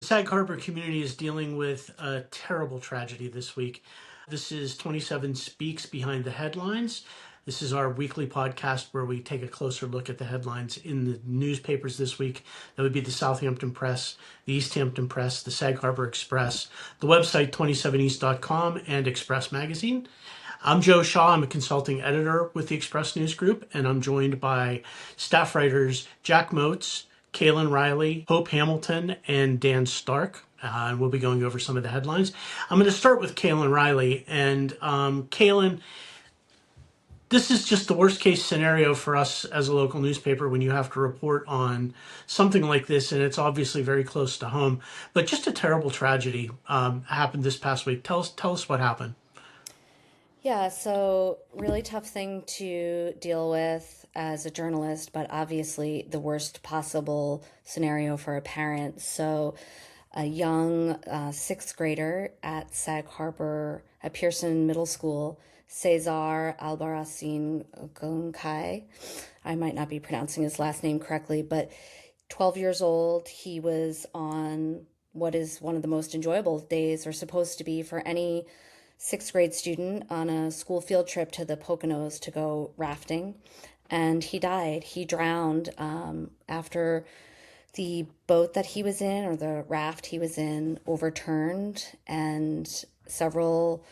Sag Harbor community is dealing with a terrible tragedy this week. This is 27 Speaks Behind the Headlines. This is our weekly podcast where we take a closer look at the headlines in the newspapers this week. That would be the Southampton Press, the East Hampton Press, the Sag Harbor Express, the website 27east.com, and Express Magazine. I'm Joe Shaw. I'm a consulting editor with the Express News Group, and I'm joined by staff writers Jack Motz, Cailin Riley, Hope Hamilton, and Dan Stark. And we'll be going over some of the headlines. I'm going to start with Cailin Riley. And Cailin, this is just the worst case scenario for us as a local newspaper when you have to report on something like this, and it's obviously very close to home. But just a terrible tragedy happened this past week. Tell us what happened. Yeah, so really tough thing to deal with as a journalist, but obviously the worst possible scenario for a parent. So a young sixth grader at Sag Harbor at Pearson Middle School, Cesar Albarracin Gonkai. I might not be pronouncing his last name correctly, but 12 years old, he was on what is one of the most enjoyable days, or supposed to be for any sixth grade student, on a school field trip to the Poconos to go rafting. And he died. He drowned after the boat that he was in, or the raft he was in, overturned, and several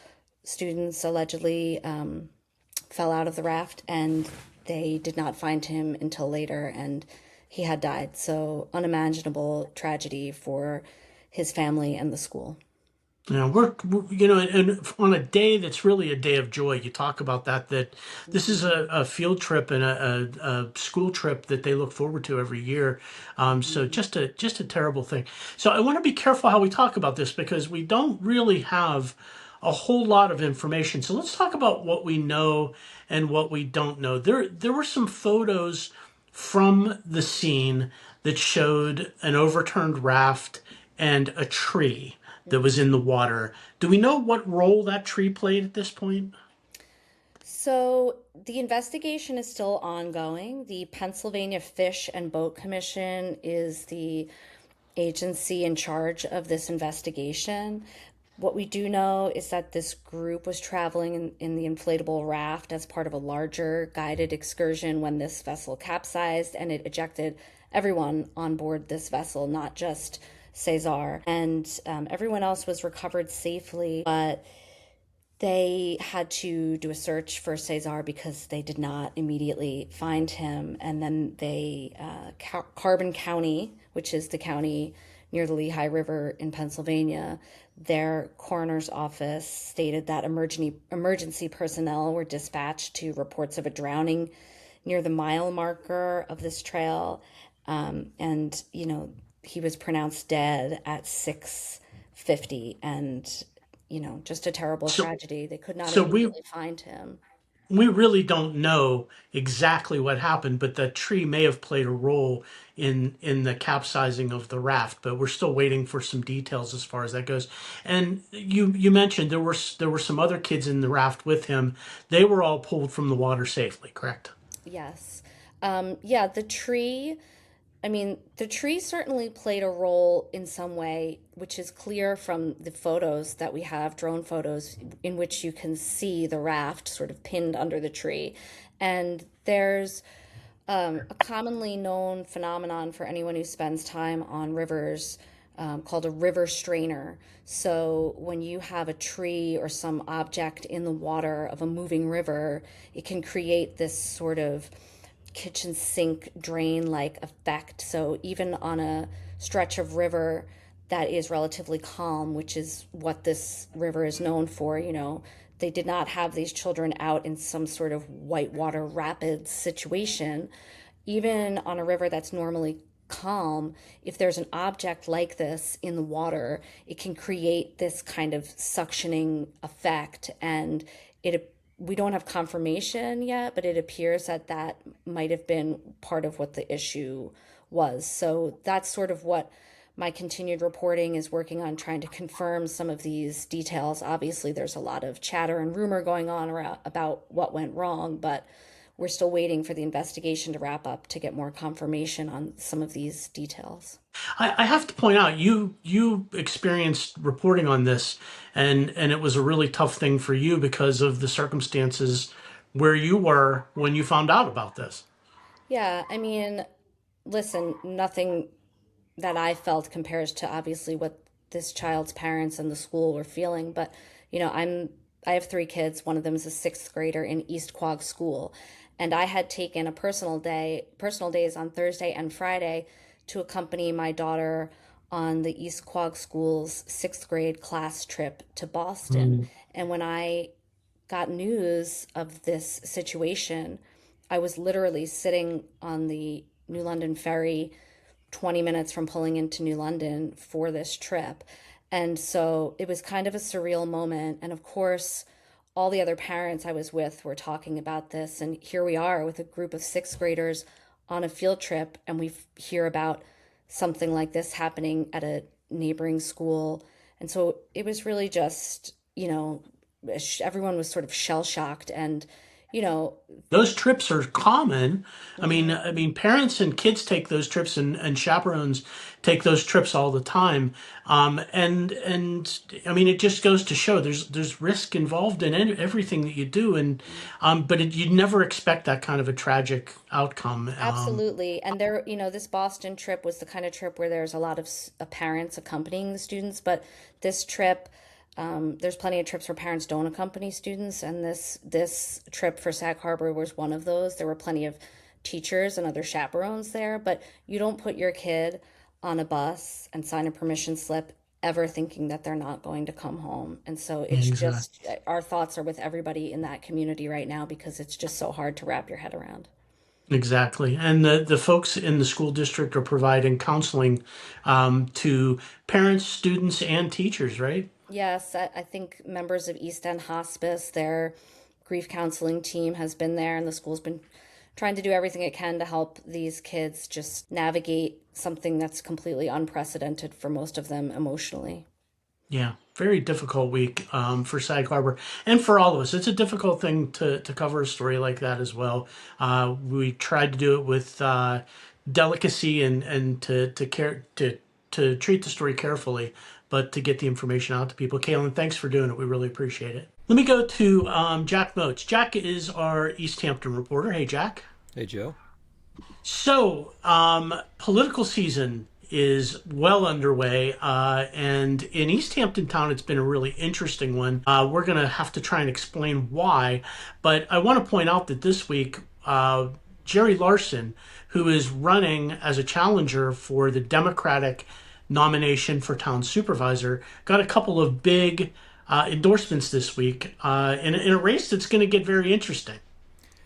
students allegedly fell out of the raft, and they did not find him until later, and he had died. So unimaginable tragedy for his family and the school. Yeah, and on a day that's really a day of joy, you talk about that this is a field trip and a school trip that they look forward to every year. So just a terrible thing. So I want to be careful how we talk about this because we don't really have a whole lot of information. So let's talk about what we know and what we don't know. There were some photos from the scene that showed an overturned raft and a tree that was in the water. Do we know what role that tree played at this point? So the investigation is still ongoing. The Pennsylvania Fish and Boat Commission is the agency in charge of this investigation. What we do know is that this group was traveling in the inflatable raft as part of a larger guided excursion when this vessel capsized, and it ejected everyone on board this vessel, not just Cesar. And everyone else was recovered safely, but they had to do a search for Cesar because they did not immediately find him. And then Carbon County, which is the county near the Lehigh River in Pennsylvania, their coroner's office stated that emergency personnel were dispatched to reports of a drowning near the mile marker of this trail. And, he was pronounced dead at 6:50, and just a terrible So tragedy. They could not so we immediately find him. we really don't know exactly what happened, but the tree may have played a role in the capsizing of the raft, but we're still waiting for some details as far as that goes. And you mentioned there were some other kids in the raft with him. They were all pulled from the water safely, correct? Yes. Yeah, the tree certainly played a role in some way, which is clear from the photos that we have, drone photos, in which you can see the raft sort of pinned under the tree. And there's a commonly known phenomenon for anyone who spends time on rivers, called a river strainer. So when you have a tree or some object in the water of a moving river, it can create this sort of kitchen sink drain like effect. So even on a stretch of river that is relatively calm, which is what this river is known for, they did not have these children out in some sort of whitewater rapids situation. Even on a river that's normally calm, if there's an object like this in the water, it can create this kind of suctioning effect. And we don't have confirmation yet, but it appears that might have been part of what the issue was. So that's sort of what my continued reporting is working on, trying to confirm some of these details. Obviously, there's a lot of chatter and rumor going on about what went wrong, but we're still waiting for the investigation to wrap up to get more confirmation on some of these details. I have to point out, you experienced reporting on this, and it was a really tough thing for you because of the circumstances where you were when you found out about this. Yeah, I mean, listen, nothing that I felt compares to obviously what this child's parents and the school were feeling. But, I have three kids. One of them is a sixth grader in East Quogue School. And I had taken a personal days on Thursday and Friday to accompany my daughter on the East Quogue School's sixth grade class trip to Boston. Mm. And when I got news of this situation, I was literally sitting on the New London ferry 20 minutes from pulling into New London for this trip. And so it was kind of a surreal moment. And of course, all the other parents I was with were talking about this. And here we are with a group of sixth graders on a field trip, and we hear about something like this happening at a neighboring school. And so it was really just, everyone was sort of shell shocked. And, you know, Those trips are common. I mean, parents and kids take those trips, and chaperones take those trips all the time. And I mean, it just goes to show there's risk involved in everything that you do, and but you'd never expect that kind of a tragic outcome. absolutely. And there, this Boston trip was the kind of trip where there's a lot of parents accompanying the students, but this trip, there's plenty of trips where parents don't accompany students, and this trip for Sag Harbor was one of those. There were plenty of teachers and other chaperones there, but you don't put your kid on a bus and sign a permission slip ever thinking that they're not going to come home. And so it's Exactly. just our thoughts are with everybody in that community right now because it's just so hard to wrap your head around. Exactly. And the folks in the school district are providing counseling to parents, students, and teachers, right? Yes, I think members of East End Hospice, their grief counseling team has been there, and the school's been trying to do everything it can to help these kids just navigate something that's completely unprecedented for most of them emotionally. Yeah, very difficult week for Sag Harbor and for all of us. It's a difficult thing to cover a story like that as well. We tried to do it with delicacy and to care to treat the story carefully, but to get the information out to people. Cailin, thanks for doing it. We really appreciate it. Let me go to Jack Motz. Jack is our East Hampton reporter. Hey, Jack. Hey, Joe. So, political season is well underway, and in East Hampton Town, it's been a really interesting one. We're going to have to try and explain why, but I want to point out that this week, Jerry Larson, who is running as a challenger for the Democratic nomination for town supervisor, got a couple of big endorsements this week in a race that's going to get very interesting.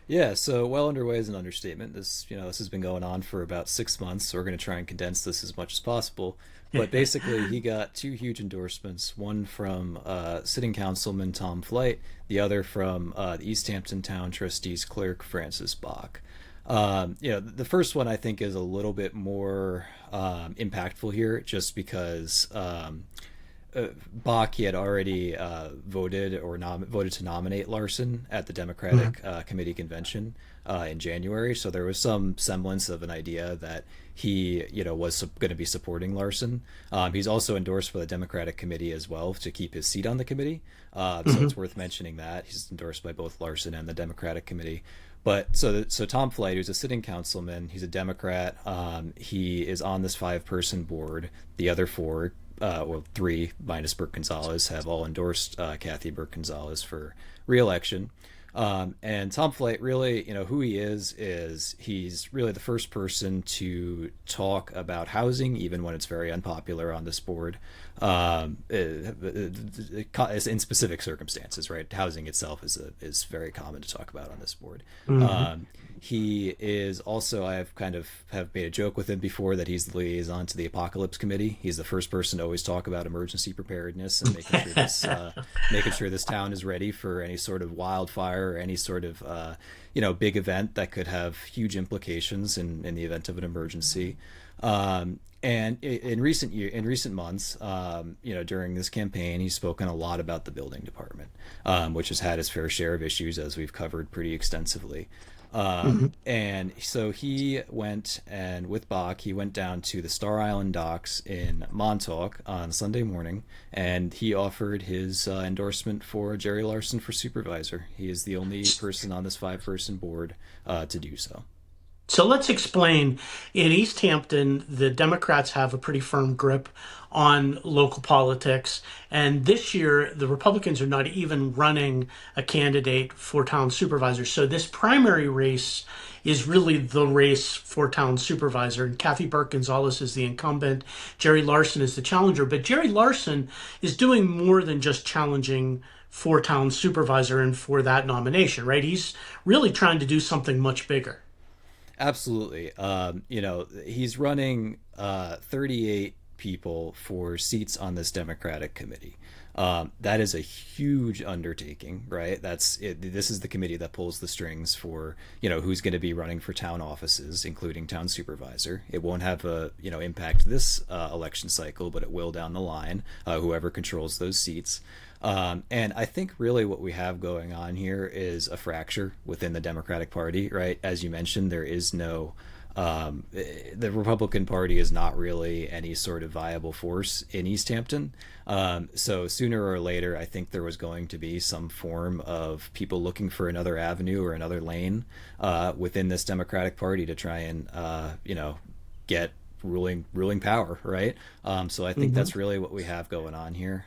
Yeah, so well underway is an understatement. This has been going on for about 6 months, so we're going to try and condense this as much as possible. But basically, he got two huge endorsements, one from sitting councilman Tom Flight, the other from the East Hampton Town Trustees Clerk Francis Bach. The first one I think is a little bit more impactful here, just because Bach, he had already voted to nominate Larson at the Democratic Committee convention in January. So there was some semblance of an idea that he, was going to be supporting Larson. He's also endorsed by the Democratic Committee as well to keep his seat on the committee. So it's worth mentioning that he's endorsed by both Larson and the Democratic Committee. But so Tom Flight, who's a sitting councilman, he's a Democrat. He is on this 5-person board. The other 4, well, 3 minus Burke Gonzalez, have all endorsed Kathy Burke Gonzalez for re-election. And Tom Flight, really, who he is he's really the first person to talk about housing, even when it's very unpopular on this board, in specific circumstances, right? Housing itself is very common to talk about on this board. He is also, I've have made a joke with him before that he's the liaison to the Apocalypse Committee. He's the first person to always talk about emergency preparedness and making sure this town is ready for any sort of wildfire or any sort of big event that could have huge implications in the event of an emergency. And in recent months, during this campaign, he's spoken a lot about the building department, which has had its fair share of issues, as we've covered pretty extensively. Mhm. And so he went, and with Bach, he went down to the Star Island docks in Montauk on Sunday morning, and he offered his endorsement for Jerry Larson for supervisor. He is the only person on this 5-person board to do so. So let's explain. In East Hampton, the Democrats have a pretty firm grip on local politics. And this year, the Republicans are not even running a candidate for town supervisor. So this primary race is really the race for town supervisor. And Kathy Burke Gonzalez is the incumbent. Jerry Larson is the challenger. But Jerry Larson is doing more than just challenging for town supervisor and for that nomination, right? He's really trying to do something much bigger. Absolutely. He's running 38 people for seats on this Democratic committee. That is a huge undertaking, right? That's it. This is the committee that pulls the strings for, who's going to be running for town offices, including town supervisor. It won't have a, impact this election cycle, but it will down the line, whoever controls those seats. And I think really what we have going on here is a fracture within the Democratic Party, right? As you mentioned, there is no, the Republican Party is not really any sort of viable force in East Hampton. So sooner or later, I think there was going to be some form of people looking for another avenue or another lane within this Democratic Party to try and, get ruling power, right? So I think that's really what we have going on here.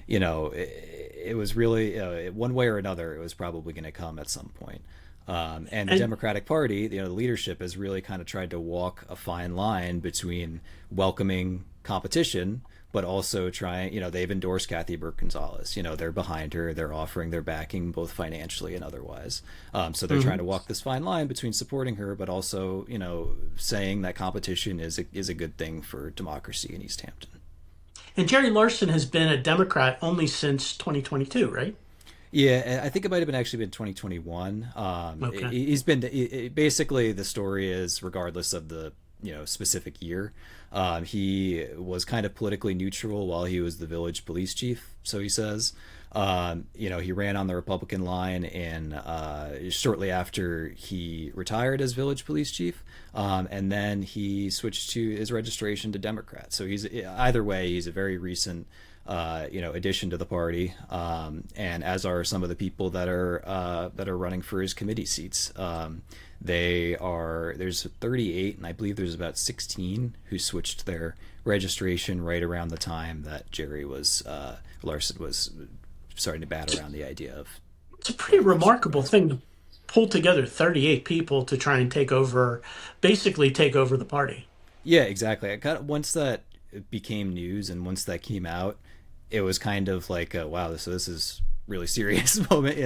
It was really one way or another, it was probably going to come at some point. And the Democratic Party, the leadership has really kind of tried to walk a fine line between welcoming competition, but also trying, they've endorsed Kathy Burke Gonzalez. They're behind her. They're offering their backing both financially and otherwise. So they're trying to walk this fine line between supporting her, but also, saying that competition is a good thing for democracy in East Hampton. And Jerry Larson has been a Democrat only since 2022, right? Yeah, I think it might have been actually been 2021. Okay. He's been basically the story is regardless of the specific year, he was kind of politically neutral while he was the village police chief. So he says, he ran on the Republican line in shortly after he retired as village police chief, and then he switched to his registration to Democrat. So he's either way, he's a very recent addition to the party, and as are some of the people that are running for his committee seats. There's 38, and I believe there's about 16 who switched their registration right around the time that Larson was starting to bat around the idea of. It's a pretty remarkable thing to pull together 38 people to try and basically take over the party. Yeah, exactly. Once that became news and once that came out, it was kind of like, wow, so this is really serious moment,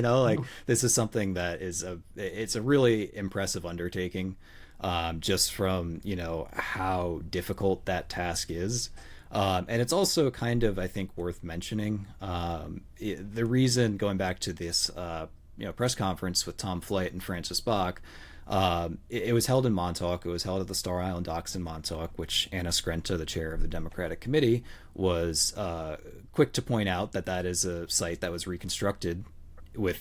this is something that it's a really impressive undertaking, just from, how difficult that task is. And it's also kind of, I think, worth mentioning. The reason, going back to this, press conference with Tom Flight and Francis Bach, it was held in Montauk. It was held at the Star Island docks in Montauk, which Anna Skrenta, the chair of the Democratic Committee, was quick to point out that is a site that was reconstructed with,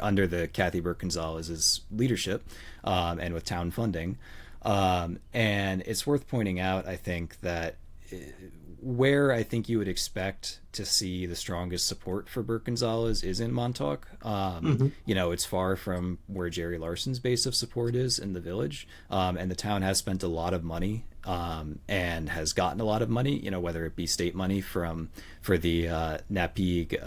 under the Kathy Burke Gonzalez's leadership, and with town funding. And it's worth pointing out, I think, that where I think you would expect to see the strongest support for Burke Gonzalez is in Montauk. It's far from where Jerry Larson's base of support is in the village. And the town has spent a lot of money, and has gotten a lot of money, whether it be state money for the Napeague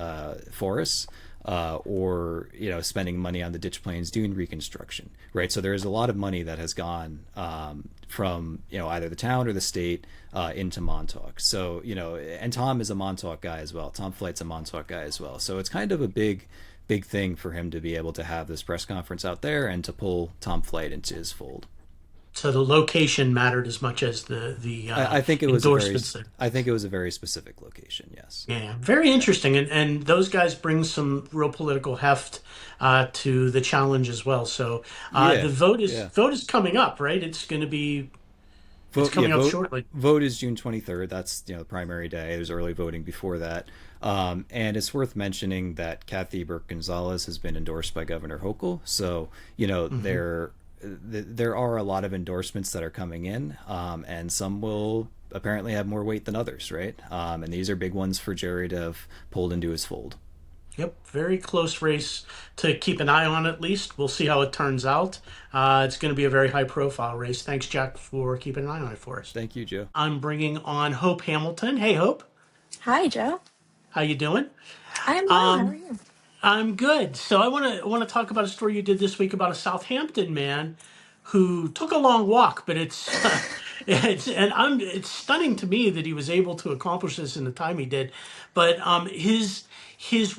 forests, or spending money on the Ditch Plains dune reconstruction, right? So there is a lot of money that has gone from either the town or the state into Montauk. So and Tom is a Montauk guy as well. Tom Flight's a Montauk guy as well. So it's kind of a big thing for him to be able to have this press conference out there and to pull Tom Flight into his fold. So the location mattered as much as the I think it was endorsements. I think it was a very specific location. Yes. Yeah, very interesting, and those guys bring some real political heft to the challenge as well. So the vote is coming up, right? It's going to be It's Vote, yeah, coming up vote. shortly. Vote is June 23rd. That's the primary day. There's early voting before that, and it's worth mentioning that Kathy Burke Gonzalez has been endorsed by Governor Hochul. So Hmm. there are a lot of endorsements that are coming in, and some will apparently have more weight than others, right? And these are big ones for Jerry to have pulled into his fold. Yep, very close race to keep an eye on at least. We'll see how it turns out. It's going to be a very high profile race. Thanks, Jack, for keeping an eye on it for us. Thank you, Joe. I'm bringing on Hope Hamilton. Hey, Hope, Hi, Joe. how you doing? I am well. How are Um, you? I'm good. So I want to talk about a story you did this week about a Southampton man who took a long walk, but it's stunning to me that he was able to accomplish this in the time he did. But his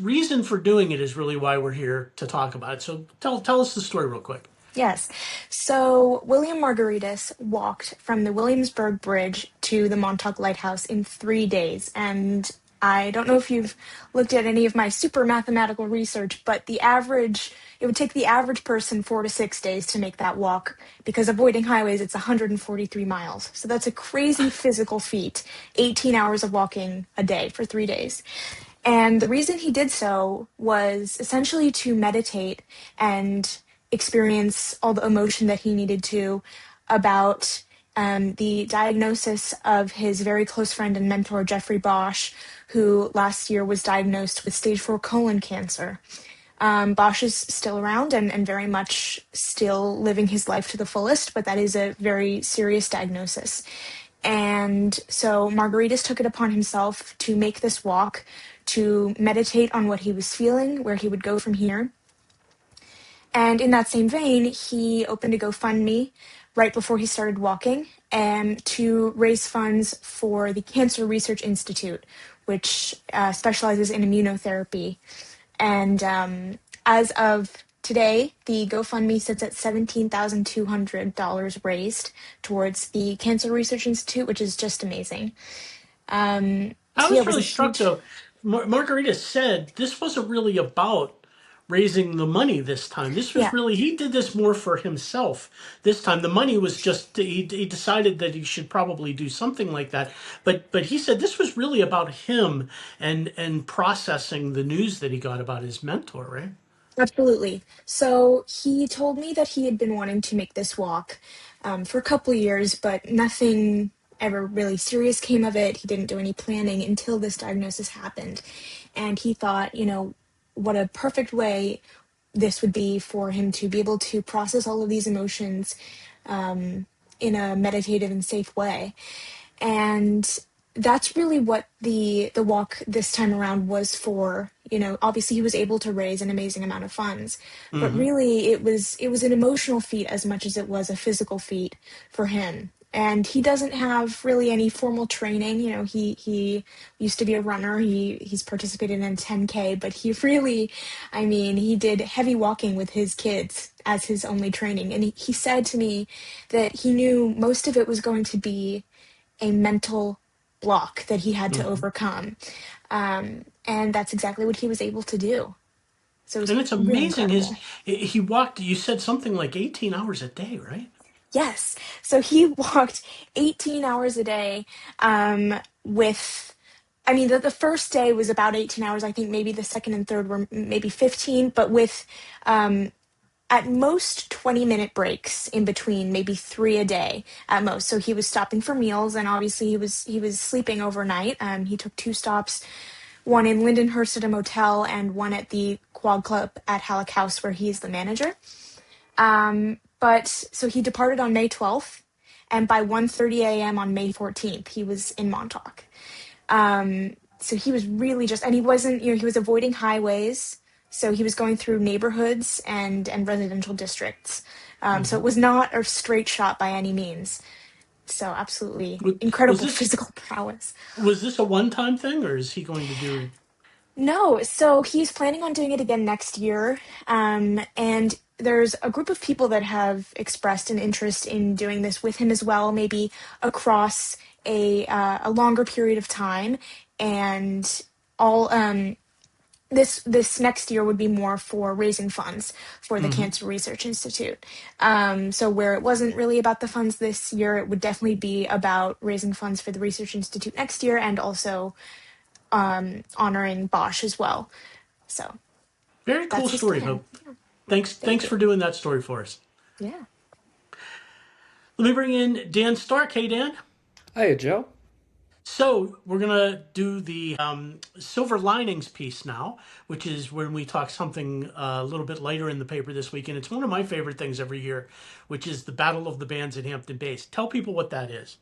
reason for doing it is really why we're here to talk about it. So tell us the story real quick. Yes. So William Margaritis walked from the Williamsburg Bridge to the Montauk Lighthouse in 3 days. And I don't know if you've looked at any of my super mathematical research, but it would take the average person 4 to 6 days to make that walk because avoiding highways, it's 143 miles. So that's a crazy physical feat, 18 hours of walking a day for 3 days. And the reason he did so was essentially to meditate and experience all the emotion that he needed to about the diagnosis of his very close friend and mentor, Jeffrey Bosch, who last year was diagnosed with stage 4 colon cancer. Bosch is still around and very much still living his life to the fullest, but that is a very serious diagnosis. And so Margaritas took it upon himself to make this walk, to meditate on what he was feeling, where he would go from here. And in that same vein, he opened a GoFundMe right before he started walking to raise funds for the Cancer Research Institute, which specializes in immunotherapy. And as of today, the GoFundMe sits at $17,200 raised towards the Cancer Research Institute, which is just amazing. I So yeah, was it was a really struck huge. though. Margarita said this wasn't really about raising the money this time. This was Yeah, really, he did this more for himself this time. The money was just, he decided that he should probably do something like that. But he said this was really about him and processing the news that he got about his mentor, right? absolutely. So he told me that he had been wanting to make this walk for a couple of years, but nothing ever really serious came of it. He didn't do any planning until this diagnosis happened. And he thought, what a perfect way this would be for him to be able to process all of these emotions in a meditative and safe way. And that's really what the walk this time around was for. Obviously he was able to raise an amazing amount of funds, but Mm-hmm. really it was an emotional feat as much as it was a physical feat for him. And he doesn't have really any formal training. He used to be a runner. He's participated in 10K, but he did heavy walking with his kids as his only training. And he said to me that he knew most of it was going to be a mental block that he had to Mm-hmm. overcome. And that's exactly what he was able to do. So it was And it's really amazing. incredible. He walked, you said something like 18 hours a day, right? Yes. So he walked 18 hours a day with, the first day was about 18 hours. I think maybe the second and third were maybe 15, but with at most 20-minute breaks in between, maybe 3 a day at most. So he was stopping for meals, and obviously he was sleeping overnight. He took 2 stops, one in Lindenhurst at a motel and one at the Quad Club at Halleck House, where he's the manager. But so he departed on May 12th, and by 1:30 a.m. on May 14th, he was in Montauk. So he was really and he wasn't, he was avoiding highways. So he was going through neighborhoods and residential districts. So Mm-hmm. it was not a straight shot by any means. So absolutely Was incredible this physical prowess. was this a one-time thing, or is he going to do? No, so he's planning on doing it again next year. And there's a group of people that have expressed an interest in doing this with him as well, maybe across a longer period of time. And all this next year would be more for raising funds for the Hmm. Cancer Research Institute. So where it wasn't really about the funds this year, it would definitely be about raising funds for the Research Institute next year, and also honoring Bosch as well. So Very cool that's his story, plan. Hope. Yeah, Thanks thank you. for doing that story for us. Yeah. Let me bring in Dan Stark. Hey, Dan. Hiya, Joe. So we're gonna do the silver linings piece now, which is when we talk something a little bit later in the paper this week, and it's one of my favorite things every year, which is the Battle of the Bands at Hampton Bays. Tell people what that is.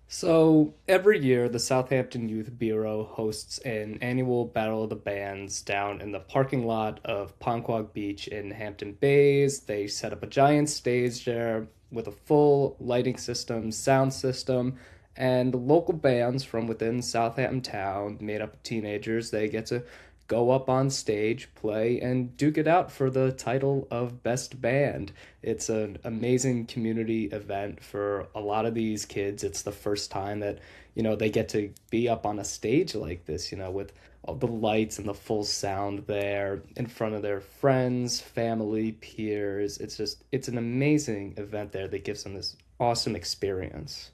So every year, the Southampton Youth Bureau hosts an annual Battle of the Bands down in the parking lot of Ponquag Beach in Hampton Bays. They set up a giant stage there with a full lighting system, sound system, and local bands from within Southampton town, made up of teenagers, they get to go up on stage, play, and duke it out for the title of Best Band. It's an amazing community event for a lot of these kids. It's the first time that, they get to be up on a stage like this, with all the lights and the full sound there in front of their friends, family, peers. It's an amazing event there that gives them this awesome experience.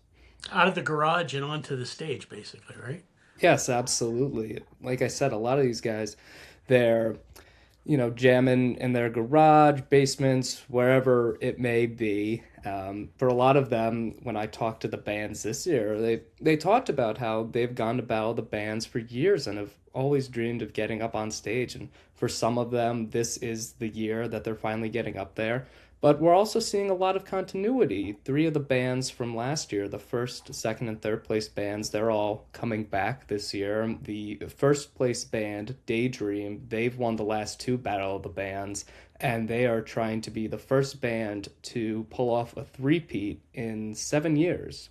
Out of the garage and onto the stage, basically, right? Yes, absolutely. Like I said, a lot of these guys, they're, jamming in their garage, basements, wherever it may be. For a lot of them, when I talked to the bands this year, they talked about how they've gone to battle the bands for years and have always dreamed of getting up on stage. And for some of them, this is the year that they're finally getting up there. But we're also seeing a lot of continuity. Three of the bands from last year, the first, second, and third place bands, they're all coming back this year. The first place band, Daydream, they've won the last two Battle of the Bands, and they are trying to be the first band to pull off a three-peat in 7 years.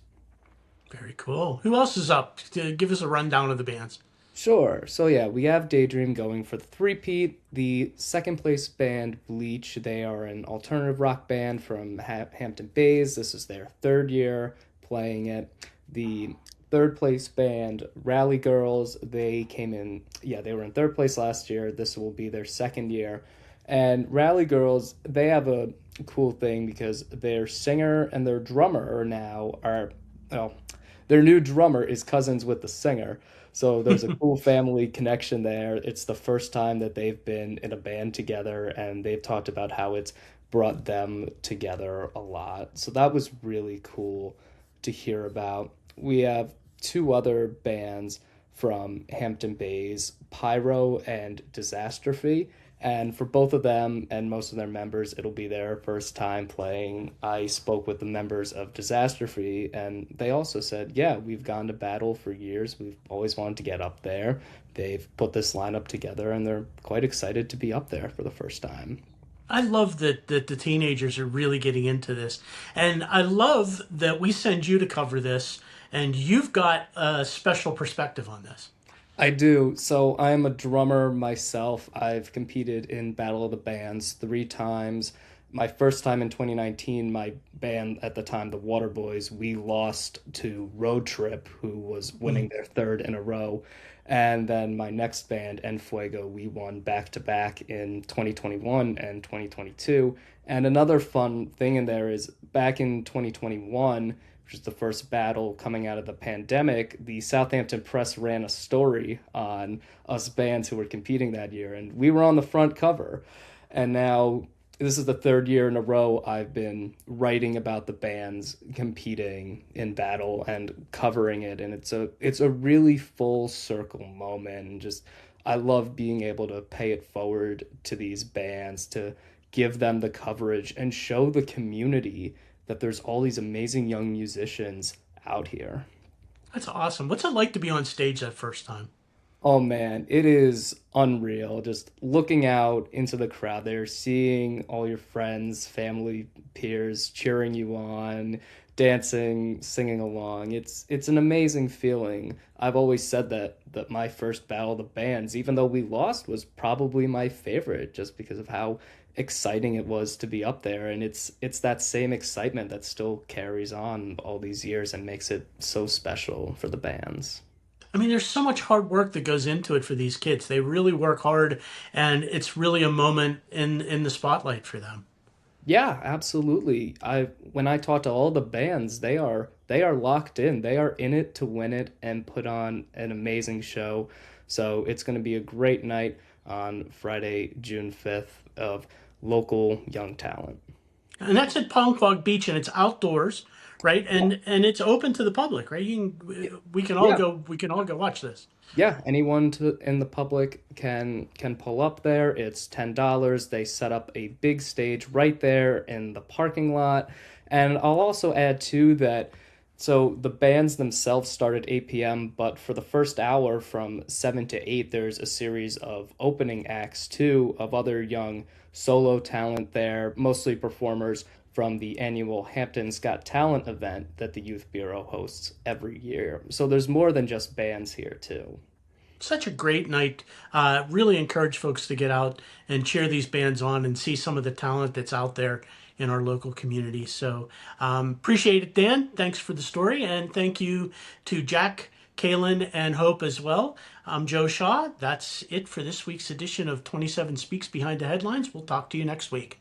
Very cool. Who else is up? Give us a rundown of the bands. Sure. So yeah, we have Daydream going for the three-peat. The second place band, Bleach, they are an alternative rock band from Hampton Bays. This is their third year playing it. The third place band, Rally Girls, they came in, yeah, they were in third place last year. This will be their second year. And Rally Girls, they have a cool thing because their singer and their drummer well, their new drummer is cousins with the singer. So there's a cool family connection there. It's the first time that they've been in a band together, and they've talked about how it's brought them together a lot. So that was really cool to hear about. We have two other bands from Hampton Bays, Pyro and Disastrophe. And for both of them and most of their members, it'll be their first time playing. I spoke with the members of Disastrophe, and they also said, yeah, we've gone to battle for years. We've always wanted to get up there. They've put this lineup together, and they're quite excited to be up there for the first time. I love that the teenagers are really getting into this. And I love that we send you to cover this, and you've got a special perspective on this. I do. So I'm a drummer myself. I've competed in Battle of the Bands 3 times. My first time in 2019, my band at the time, the Waterboys, we lost to Road Trip, who was winning their third in a row. And then my next band, En Fuego, we won back to back in 2021 and 2022. And another fun thing in there is back in 2021, which is the first battle coming out of the pandemic, the Southampton Press ran a story on us bands who were competing that year, and we were on the front cover. And now this is the third year in a row I've been writing about the bands competing in battle and covering it, and it's a really full circle moment. And just I love being able to pay it forward to these bands, to give them the coverage and show the community that there's all these amazing young musicians out here. That's awesome. What's it like to be on stage that first time? Oh man, it is unreal. Just looking out into the crowd there, seeing all your friends, family, peers cheering you on, dancing, singing along. It's an amazing feeling. I've always said that my first Battle of the Bands, even though we lost, was probably my favorite just because of how exciting it was to be up there, and it's that same excitement that still carries on all these years and makes it so special for the bands. I mean, there's so much hard work that goes into it for these kids. They really work hard, and it's really a moment in the spotlight for them. Yeah, absolutely. When I talk to all the bands, they are locked in. They are in it to win it and put on an amazing show. So it's going to be a great night on Friday, June 5th of local young talent. And that's at Palmquag Beach, and it's outdoors, right? Yeah. And it's open to the public, right? Yeah. We can all go watch this. Yeah, anyone in the public can pull up there. It's $10. They set up a big stage right there in the parking lot. And I'll also add too that so the bands themselves start at 8 p.m., but for the first hour from 7 to 8, there's a series of opening acts too of other young solo talent there, mostly performers from the annual Hampton's Got Talent event that the Youth Bureau hosts every year. So there's more than just bands here too. Such a great night. Really encourage folks to get out and cheer these bands on and see some of the talent that's out there in our local community. So appreciate it, Dan. Thanks for the story. And thank you to Jack, Cailin, and Hope as well. I'm Joe Shaw. That's it for this week's edition of 27 Speaks Behind the Headlines. We'll talk to you next week.